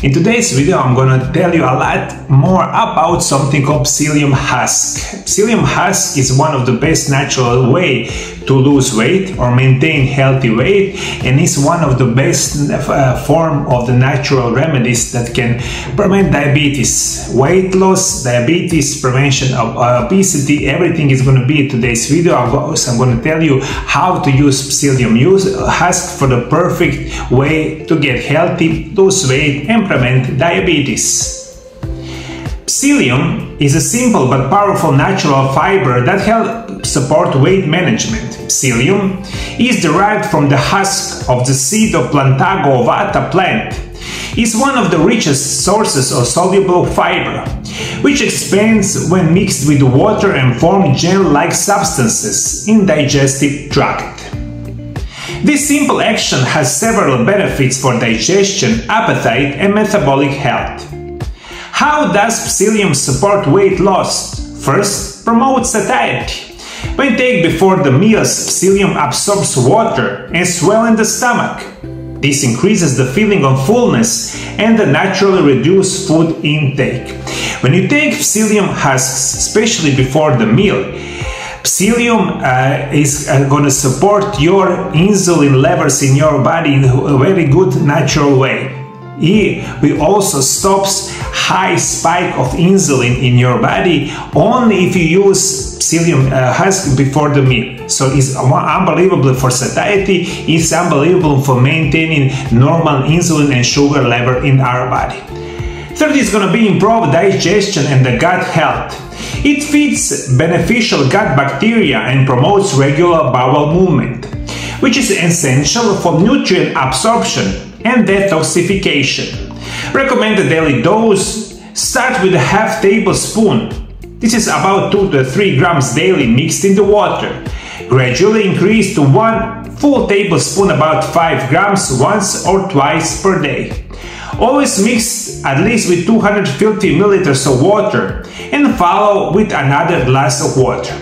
In today's video I'm gonna tell you a lot more about something called psyllium husk. Psyllium husk is one of the best natural way to lose weight or maintain healthy weight, and is one of the best form of the natural remedies that can prevent diabetes, weight loss, diabetes, prevention of obesity. Everything is going to be in today's video. I'm going to tell you how to use psyllium husk for the perfect way to get healthy, lose weight and prevent diabetes. Psyllium is a simple but powerful natural fiber that helps support weight management. Psyllium is derived from the husk of the seed of Plantago ovata plant. It's one of the richest sources of soluble fiber, which expands when mixed with water and forms gel-like substances in digestive tract. This simple action has several benefits for digestion, appetite and metabolic health. How does psyllium support weight loss? First, promote satiety. When taken before the meals, psyllium absorbs water and swells in the stomach. This increases the feeling of fullness and the naturally reduced food intake. When you take psyllium husks, especially before the meal, psyllium is going to support your insulin levels in your body in a very good natural way. It also stops high spike of insulin in your body only if you use psyllium husk before the meal. So it's unbelievable for satiety, it's unbelievable for maintaining normal insulin and sugar level in our body. Third is going to be improved digestion and the gut health. It feeds beneficial gut bacteria and promotes regular bowel movement, which is essential for nutrient absorption and detoxification. Recommended daily dose: start with a half tablespoon. This is about 2 to 3 grams daily mixed in the water. Gradually increase to 1 full tablespoon, about 5 grams, once or twice per day. Always mix at least with 250 milliliters of water and follow with another glass of water.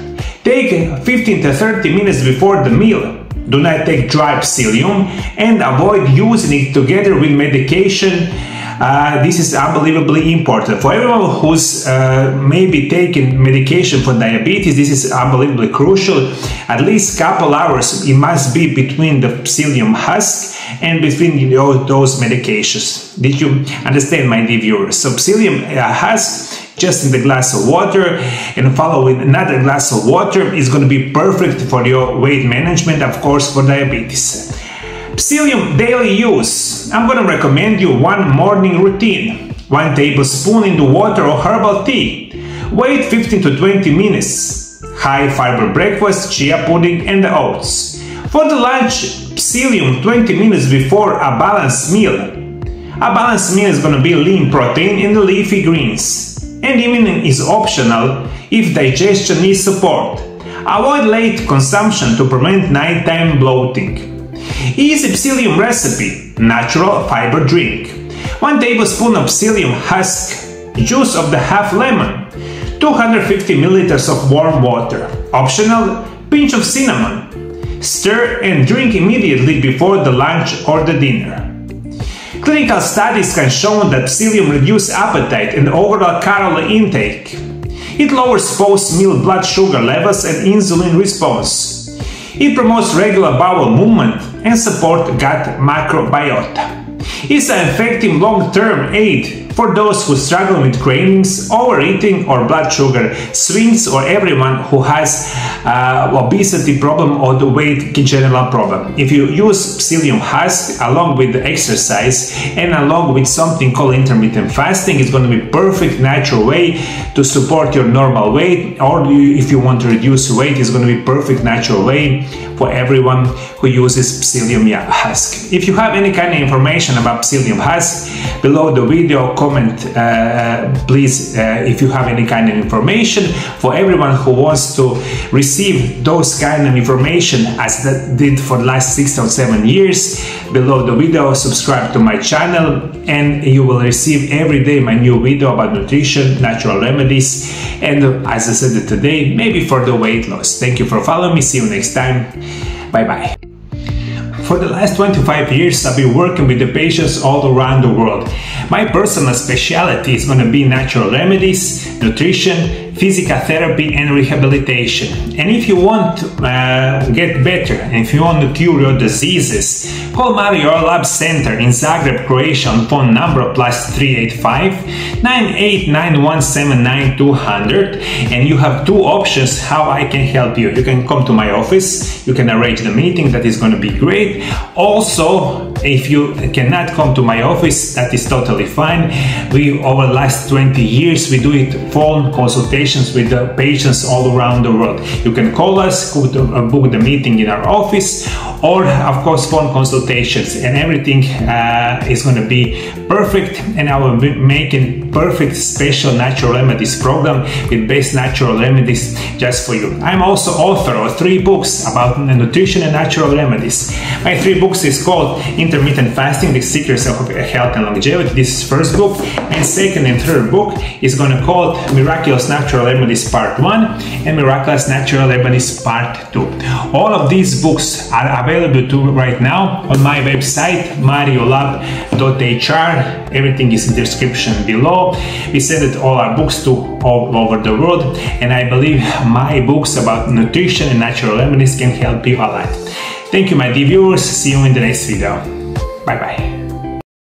Take 15 to 30 minutes before the meal. Do not take dry psyllium and avoid using it together with medication. This is unbelievably important. For everyone who's maybe taking medication for diabetes, this is unbelievably crucial. At least couple hours it must be between the psyllium husk and between those medications. Did you understand, my dear viewers? So psyllium husk just in the glass of water and follow with another glass of water is going to be perfect for your weight management, of course, for diabetes. Psyllium daily use. I'm going to recommend you one morning routine. 1 tablespoon in the water or herbal tea. Wait 15 to 20 minutes. High fiber breakfast, chia pudding and oats. For the lunch, psyllium 20 minutes before a balanced meal. A balanced meal is going to be lean protein and the leafy greens. And evening is optional if digestion needs support. Avoid late consumption to prevent nighttime bloating. Easy psyllium recipe: natural fiber drink. 1 tablespoon of psyllium husk, juice of the half lemon, 250 milliliters of warm water. Optional: pinch of cinnamon. Stir and drink immediately before the lunch or the dinner. Clinical studies have shown that psyllium reduces appetite and overall calorie intake. It lowers post-meal blood sugar levels and insulin response. It promotes regular bowel movement and supports gut microbiota. It's an effective long-term aid for those who struggle with cravings, overeating or blood sugar swings, or everyone who has obesity problem or the weight general problem. If you use psyllium husk along with the exercise and along with something called intermittent fasting, it's going to be perfect natural way to support your normal weight, or if you want to reduce weight, it's going to be perfect natural way for everyone who uses psyllium husk. If you have any kind of information about psyllium husk, below the video comment please if you have any kind of information. For everyone who wants to receive those kind of information as that did for the last 6 or 7 years, below the video subscribe to my channel and you will receive every day my new video about nutrition, natural remedies, and as I said today, maybe for the weight loss. Thank you for following me. See you next time. Bye bye. For the last 25 years, I've been working with the patients all around the world. My personal specialty is going to be natural remedies, nutrition, physical therapy and rehabilitation. And if you want to get better and if you want to cure your diseases, call Mariolab Centar in Zagreb, Croatia on phone number +385 9891 200, and you have two options how I can help you. You can come to my office, you can arrange the meeting, that is going to be great. Also, if you cannot come to my office, that is totally fine. We, over the last 20 years, we do it phone consultations with the patients all around the world. You can call us, book the meeting in our office, or of course phone consultations, and everything is going to be perfect. And I will be making perfect special natural remedies program with best natural remedies just for you. I'm also author of 3 books about nutrition and natural remedies. My 3 books is called Intermittent Fasting, The Secrets of Health and Longevity. This is first book, and second and third book is going to call Miraculous Natural Remedies Part 1 and Miraculous Natural Remedies Part 2. All of these books are available to right now on my website mariolab.hr. Everything is in the description below. We send all our books to all over the world, and I believe my books about nutrition and natural remedies can help you a lot. Thank you, my dear viewers. See you in the next video. Bye bye.